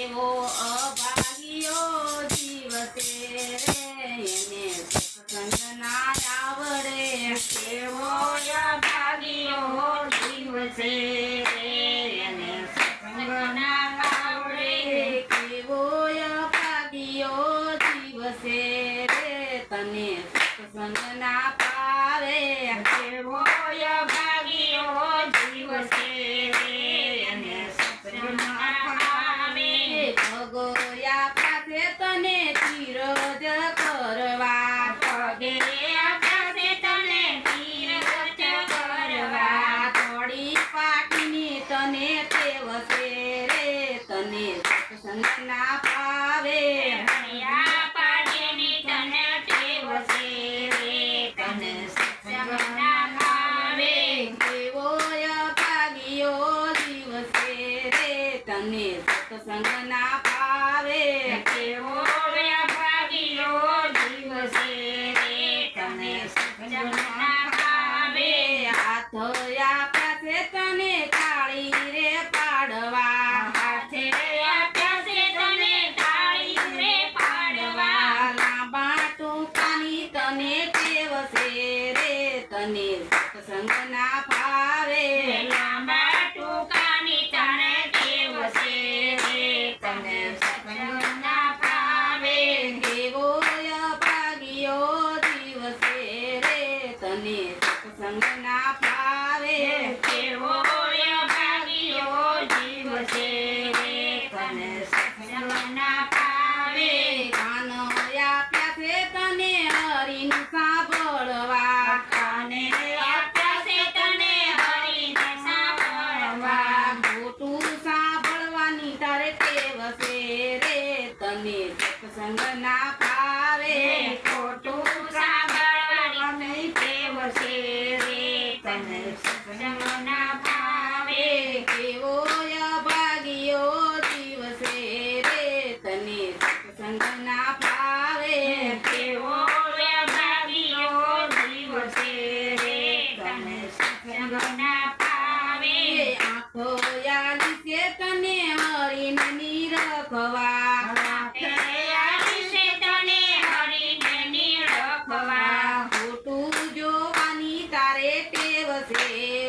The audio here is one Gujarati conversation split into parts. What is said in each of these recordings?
કેવો અભાગીયો જીવ છે રે એને સત્સંગ ના આવડે કેવો અભાગીયો જીવ છે રે એને સત્સંગ ના આવડે કેવો અભાગીયો જીવ છે રે તને સત્સંગ ના પાવે કેવો અભાગીયો જીવ છે રે એને સત્સંગ ના આવે ભગોયા પાસે તને ધીરજ કરવા પગે આકાશે તને ધીરજ કરવા થોડી પાટીની તને ટેવ છે રે તને સત્સંગ ના પાવે હૈયા પાડેની તને ટેવ છે રે તને સત્સંગ ના ભાવે કેવો અભાગીયો જીવ છે રે તને સત્સંગ ના પાવે કેવો અભાગીયો જીવ છે રે તને સત્સંગ ના ભાવે હાથ આપ્યા છે તને થાળી રે પાડવા હાથે આપ્યા છે તને થાળી રે પાડવા લાંબા ટૂંકાની તને ટેવ છે રે તને સત્સંગ ના ભાવે લાંબા ટૂંકાની તને ટેવ છે રે તને સત્સંગ ના ભાવે કેવો અભાગીયો જીવ છે રે તને સત્સંગ ના ભાવે કેવો અભાગીયો જીવ છે રે તને સત્સંગ ના ભાવે કાન આપ્યા છે તને હરિનું સાંભળવા કાને આપ્યા છે તને હરિને સાંભળવા ખોટું સાંભળવાની તારે ટેવ છે રે તને સત્સંગ ના ભાવે ખોટું સાંભળવાની ટેવ છે રે તને સત્સંગ ના ભાવે કેવો અભાગીયો જીવ છે રે તને સત્સંગ ના ભાવે કેવો અભાગીયો જીવ છે રે તને સત્સંગ ના ભાવે આંખો યાલી છે તને હરીને નીરખવા આંખે આવી છે તને હરીને નીરખવા ખોટું જોવાની તારે ટેવ છે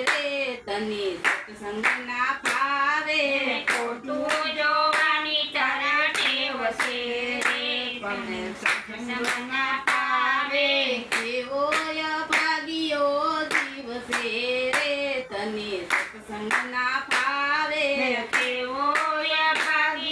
રે તને સત્સંગ ના ભાવે ખોટું જોવાની તારા ટેવ છે રે તને સત્સંગ ના